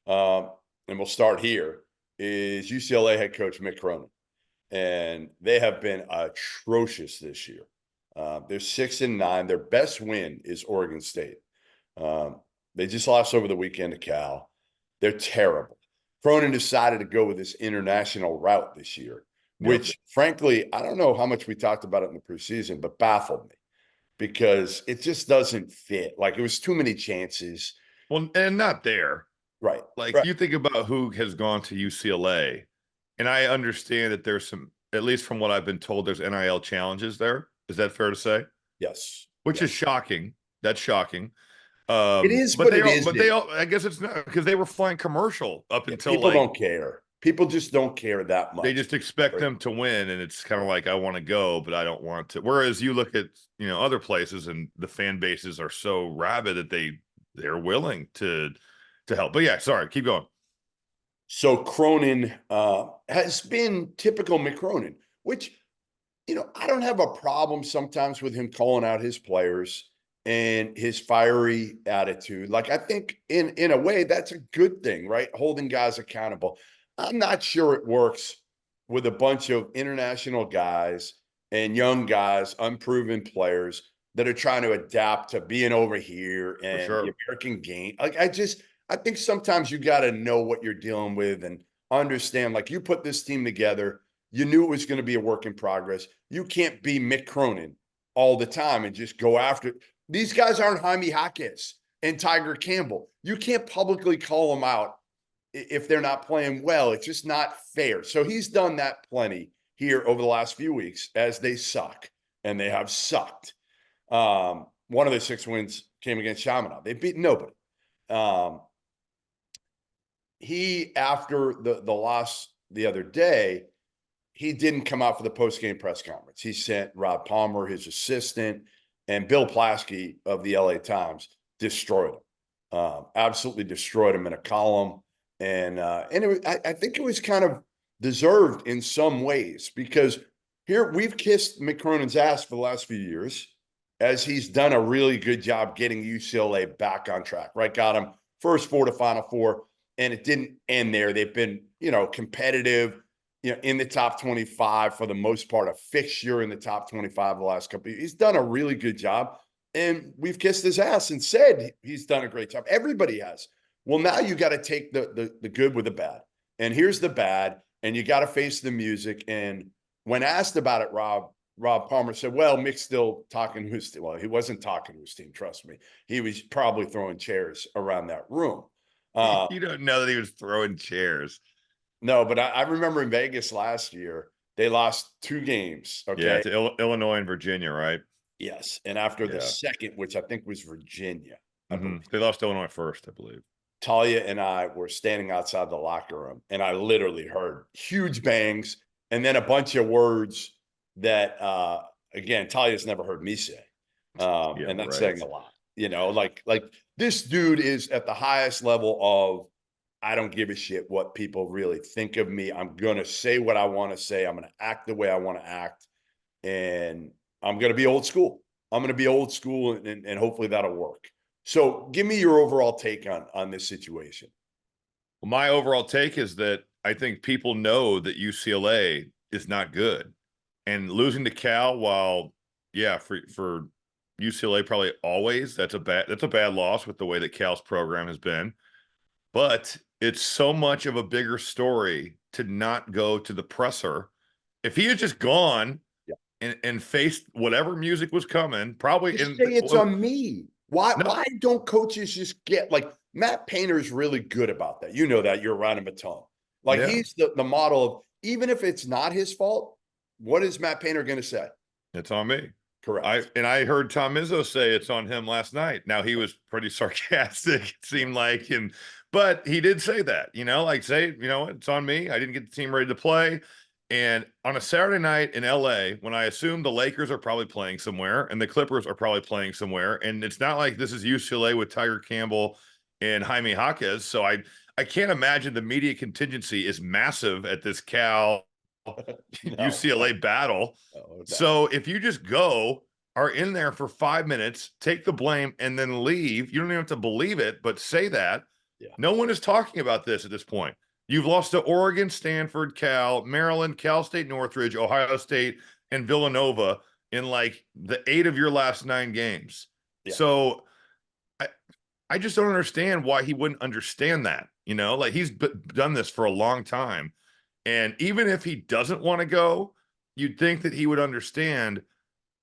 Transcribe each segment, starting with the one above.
um, and we'll start here, is UCLA head coach Mick Cronin. And they have been atrocious this year. They're 6-9. Their best win is Oregon State. Um, they just lost over the weekend to Cal. They're terrible. Cronin decided to go with this international route this year, Yep. which frankly, I don't know how much we talked about it in the preseason, but baffled me because it just doesn't fit. Like it was too many chances. Well, and not there. Right. Like Right. you think about who has gone to UCLA, and I understand that there's some, at least from what I've been told, there's NIL challenges there. Is that fair to say? Yes. Which is Yes. shocking. That's shocking. It is, But but they it all, but they isn't. all, I guess it's not because they were flying commercial up Yeah, until people like don't care. People just don't care that they much. just expect Right. them to win, and it's kind of like I want to go, but I don't want to. Whereas you look at other places, and the fan bases are so rabid that they're willing to help. But yeah, sorry, keep going. So Cronin has been typical Mick Cronin, which, I don't have a problem sometimes with him calling out his players and his fiery attitude. Like I think in a way that's a good thing, right? Holding guys accountable. I'm not sure it works with a bunch of international guys and young guys, unproven players that are trying to adapt to being over here For and the sure. American game. Like I think sometimes you got to know what you're dealing with and understand. Like you put this team together, you knew it was going to be a work in progress. You can't be Mick Cronin all the time and just go after it. These guys aren't Jaime Jaquez and Tiger Campbell. You can't publicly call them out if they're not playing well. It's just not fair. So he's done that plenty here over the last few weeks as they suck, and they have sucked. One of their 6 wins came against Chaminade. They beat nobody. Um, he, after the loss the other day, he didn't come out for the post-game press conference. He sent Rob Palmer, his assistant, and Bill Plaschke of the LA Times destroyed him. Absolutely destroyed him in a column. And I think it was kind of deserved in some ways because here we've kissed Mick Cronin's ass for the last few years as he's done a really good job getting UCLA back on track, right? Got him first 4 to Final Four, and it didn't end there. They've been, competitive, in the top 25 for the most part, a fixture in the top 25 the last couple of years. He's done a really good job, and we've kissed his ass and said he's done a great job. Everybody has. Well, now you got to take the good with the bad, and here's the bad, and you got to face the music. And when asked about it, Rob Palmer said, "Well, Mick's still talking to his team." Well, he wasn't talking to his team. Trust me, he was probably throwing chairs around that room. You don't know that he was throwing chairs. No, but I remember in Vegas last year, they lost 2 games. Yeah, Okay. to Illinois and Virginia, right? Yes. And after the Yeah. second, which I think was Virginia, I believe, They lost to Illinois first, I believe. Talia and I were standing outside the locker room, and I literally heard huge bangs and then a bunch of words that, again, Talia's never heard me say. Yeah, And that's right. saying a lot, like this dude is at the highest level of, I don't give a shit what people really think of me. I'm going to say what I want to say. I'm going to act the way I want to act. And I'm going to be old school. I'm going to be old school, and hopefully that'll work. So give me your overall take on this situation. Well, my overall take is that I think people know that UCLA is not good. And losing to Cal, while yeah, for UCLA probably always, that's a bad loss with the way that Cal's program has been. But it's so much of a bigger story to not go to the presser. If he had just gone Yeah. and faced whatever music was coming, probably Just in say it's well, on me. Why no, why don't coaches just get, like, Matt Painter is really good about that. You know that, you're around him a ton. Like yeah, he's the model of, even if it's not his fault, what is Matt Painter going to say? it's on me. Correct. I heard Tom Izzo say it's on him last night. Now he was pretty sarcastic, it seemed like, but he did say that, like say, it's on me. I didn't get the team ready to play. And on a Saturday night in LA, when I assume the Lakers are probably playing somewhere and the Clippers are probably playing somewhere, and it's not like this is UCLA with Tiger Campbell and Jaime Jaquez. So I can't imagine the media contingency is massive at this Cal No, UCLA battle. no. So if you just are in there for 5 minutes, take the blame, and then leave, you don't even have to believe it, but say that. Yeah. No one is talking about this at this point. You've lost to Oregon, Stanford, Cal, Maryland, Cal State, Northridge, Ohio State, and Villanova in like the 8 of your last 9 games. Yeah. So I just don't understand why he wouldn't understand that. You know, like he's done this for a long time. And even if he doesn't want to go, you'd think that he would understand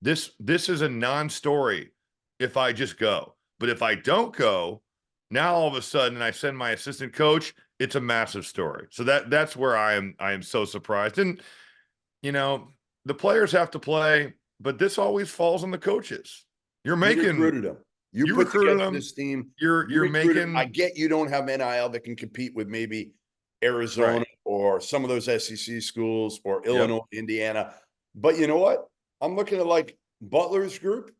this is a non-story if I just go. But if I don't go, now all of a sudden I send my assistant coach, it's a massive story. So that's where I am so surprised. And you know, the players have to play, but this always falls on the coaches. You recruited them. You put recruited together them. this team. You're making. I get you don't have NIL that can compete with maybe Arizona Right. or some of those SEC schools or Illinois, Indiana. But you know what? I'm looking at like Butler's group.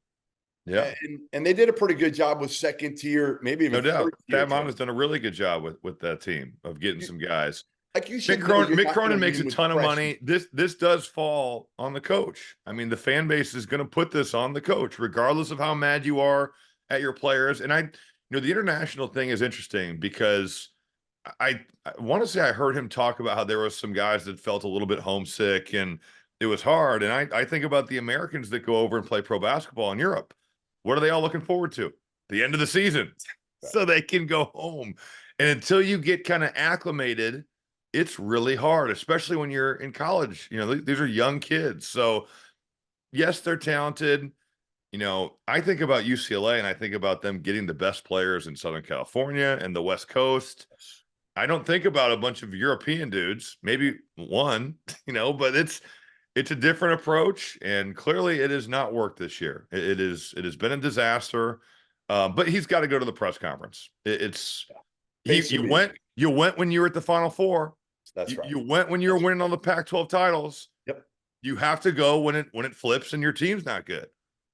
Yeah. And they did a pretty good job with second tier, maybe even No doubt. third tier. Thad Matta has done a really good job with that team of getting some guys. Like you should Mick Cronin makes a ton of money. This does fall on the coach. I mean, the fan base is going to put this on the coach, regardless of how mad you are at your players. And the international thing is interesting because I want to say I heard him talk about how there was some guys that felt a little bit homesick and it was hard. And I think about the Americans that go over and play pro basketball in Europe. What are they all looking forward to? The end of the season, so they can go home. And until you get kind of acclimated, it's really hard, especially when you're in college. You know, these are young kids. So yes, they're talented. You know, I think about UCLA and I think about them getting the best players in Southern California and the West Coast. I don't think about a bunch of European dudes, maybe one, but it's a different approach, and clearly it has not worked this year. It has been a disaster. But he's got to go to the press conference. You went when you were at the Final Four. That's right. You went when you were winning all the Pac-12 titles. Yep. You have to go when it flips and your team's not good.